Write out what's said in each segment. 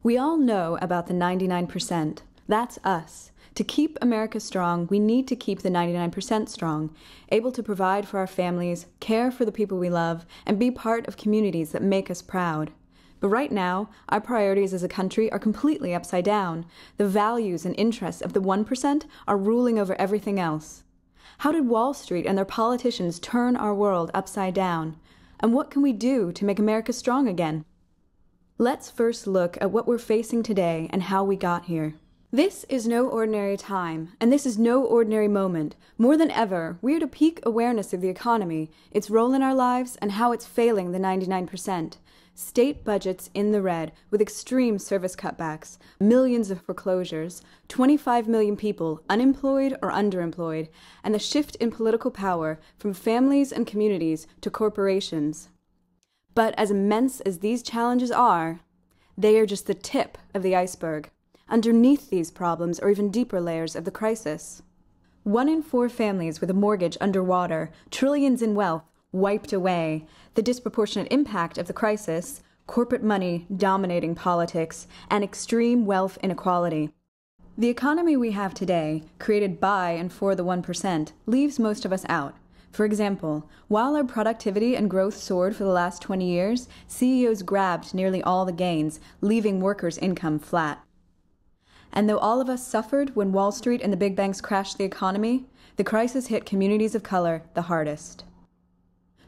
We all know about the 99%. That's us. To keep America strong, we need to keep the 99% strong, able to provide for our families, care for the people we love, and be part of communities that make us proud. But right now, our priorities as a country are completely upside down. The values and interests of the 1% are ruling over everything else. How did Wall Street and their politicians turn our world upside down? And what can we do to make America strong again? Let's first look at what we're facing today and how we got here. This is no ordinary time, and this is no ordinary moment. More than ever, we're at a peak awareness of the economy, its role in our lives, and how it's failing the 99%. State budgets in the red, with extreme service cutbacks, millions of foreclosures, 25 million people unemployed or underemployed, and the shift in political power from families and communities to corporations. But as immense as these challenges are, they are just the tip of the iceberg. Underneath these problems are even deeper layers of the crisis. 1 in 4 families with a mortgage underwater, trillions in wealth wiped away, the disproportionate impact of the crisis, corporate money dominating politics, and extreme wealth inequality. The economy we have today, created by and for the 1%, leaves most of us out. For example, while our productivity and growth soared for the last 20 years, CEOs grabbed nearly all the gains, leaving workers' income flat. And though all of us suffered when Wall Street and the big banks crashed the economy, the crisis hit communities of color the hardest.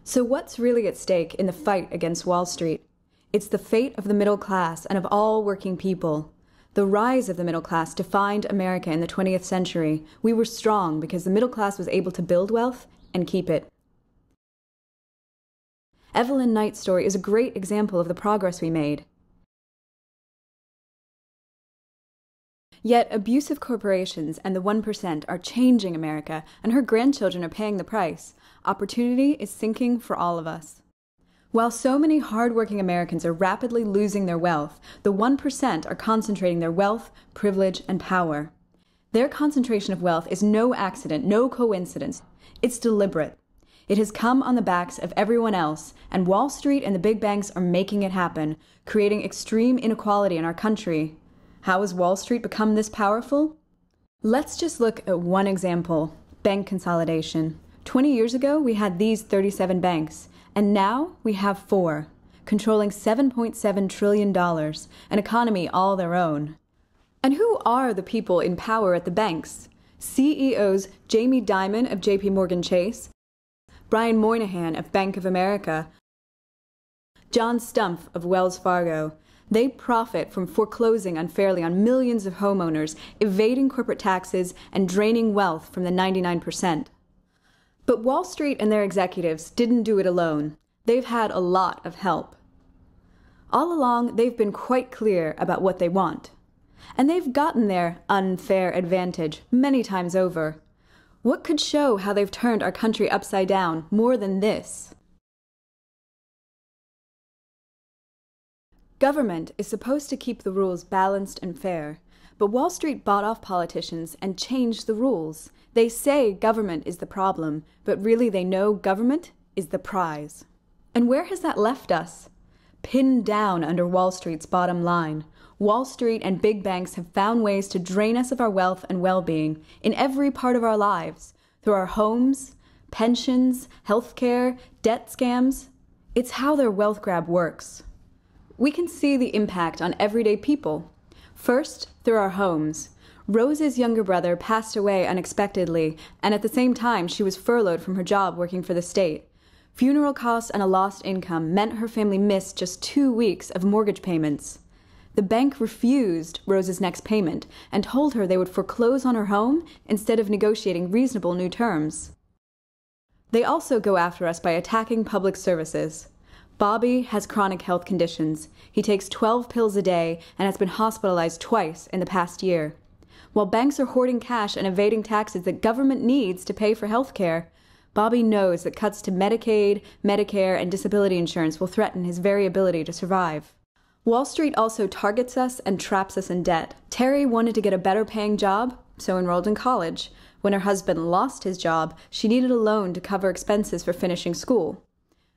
So what's really at stake in the fight against Wall Street? It's the fate of the middle class and of all working people. The rise of the middle class defined America in the 20th century. We were strong because the middle class was able to build wealth and keep it. Evelyn Knight's story is a great example of the progress we made. Yet abusive corporations and the 1% are changing America, and her grandchildren are paying the price. Opportunity is sinking for all of us. While so many hardworking Americans are rapidly losing their wealth, the 1% are concentrating their wealth, privilege, and power. Their concentration of wealth is no accident, no coincidence. It's deliberate. It has come on the backs of everyone else, and Wall Street and the big banks are making it happen, creating extreme inequality in our country. How has Wall Street become this powerful? Let's just look at one example, bank consolidation. 20 years ago, we had these 37 banks, and now we have 4, controlling $7.7 trillion, an economy all their own. And who are the people in power at the banks? CEOs Jamie Dimon of JP Morgan Chase, Brian Moynihan of Bank of America, John Stumpf of Wells Fargo. They profit from foreclosing unfairly on millions of homeowners, evading corporate taxes, and draining wealth from the 99%. But Wall Street and their executives didn't do it alone. They've had a lot of help. All along, they've been quite clear about what they want. And they've gotten their unfair advantage many times over. What could show how they've turned our country upside down more than this? Government is supposed to keep the rules balanced and fair, but Wall Street bought off politicians and changed the rules. They say government is the problem, but really they know government is the prize. And where has that left us? Pinned down under Wall Street's bottom line. Wall Street and big banks have found ways to drain us of our wealth and well-being in every part of our lives, through our homes, pensions, healthcare, debt scams. It's how their wealth grab works. We can see the impact on everyday people. First, through our homes. Rose's younger brother passed away unexpectedly, and at the same time she was furloughed from her job working for the state. Funeral costs and a lost income meant her family missed just 2 weeks of mortgage payments. The bank refused Rose's next payment and told her they would foreclose on her home instead of negotiating reasonable new terms. They also go after us by attacking public services. Bobby has chronic health conditions. He takes 12 pills a day and has been hospitalized twice in the past year. While banks are hoarding cash and evading taxes that government needs to pay for health care, Bobby knows that cuts to Medicaid, Medicare, and disability insurance will threaten his very ability to survive. Wall Street also targets us and traps us in debt. Terry wanted to get a better paying job, so enrolled in college. When her husband lost his job, she needed a loan to cover expenses for finishing school.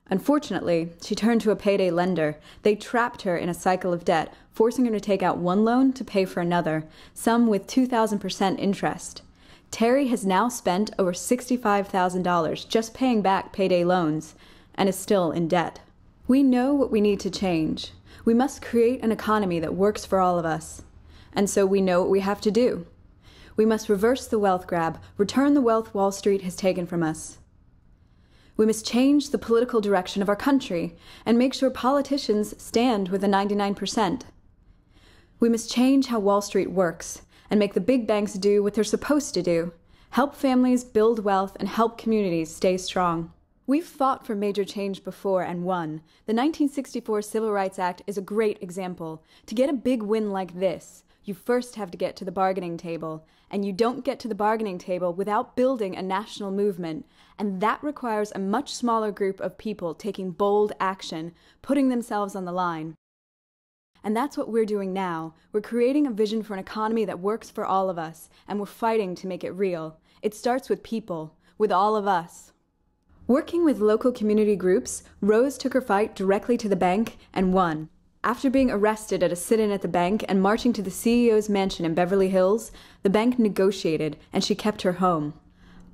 Unfortunately, she turned to a payday lender. They trapped her in a cycle of debt, forcing her to take out one loan to pay for another, some with 2,000% interest. Terry has now spent over $65,000 just paying back payday loans and is still in debt. We know what we need to change. We must create an economy that works for all of us. And so we know what we have to do. We must reverse the wealth grab, return the wealth Wall Street has taken from us. We must change the political direction of our country and make sure politicians stand with the 99%. We must change how Wall Street works and make the big banks do what they're supposed to do, help families build wealth and help communities stay strong. We've fought for major change before and won. The 1964 Civil Rights Act is a great example. To get a big win like this, you first have to get to the bargaining table, and you don't get to the bargaining table without building a national movement, and that requires a much smaller group of people taking bold action, putting themselves on the line. And that's what we're doing now. We're creating a vision for an economy that works for all of us, and we're fighting to make it real. It starts with people, with all of us. Working with local community groups, Rose took her fight directly to the bank and won. After being arrested at a sit-in at the bank and marching to the CEO's mansion in Beverly Hills, the bank negotiated and she kept her home.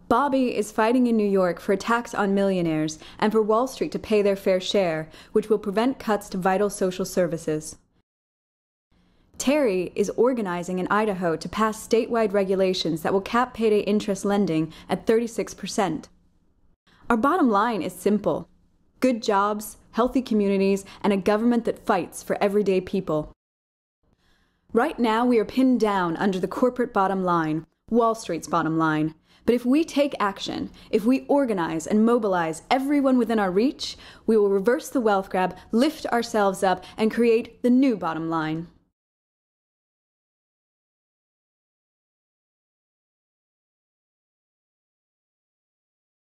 Bobby is fighting in New York for a tax on millionaires and for Wall Street to pay their fair share, which will prevent cuts to vital social services. Terry is organizing in Idaho to pass statewide regulations that will cap payday interest lending at 36%. Our bottom line is simple: good jobs, healthy communities, and a government that fights for everyday people. Right now, we are pinned down under the corporate bottom line, Wall Street's bottom line. But if we take action, if we organize and mobilize everyone within our reach, we will reverse the wealth grab, lift ourselves up, and create the new bottom line.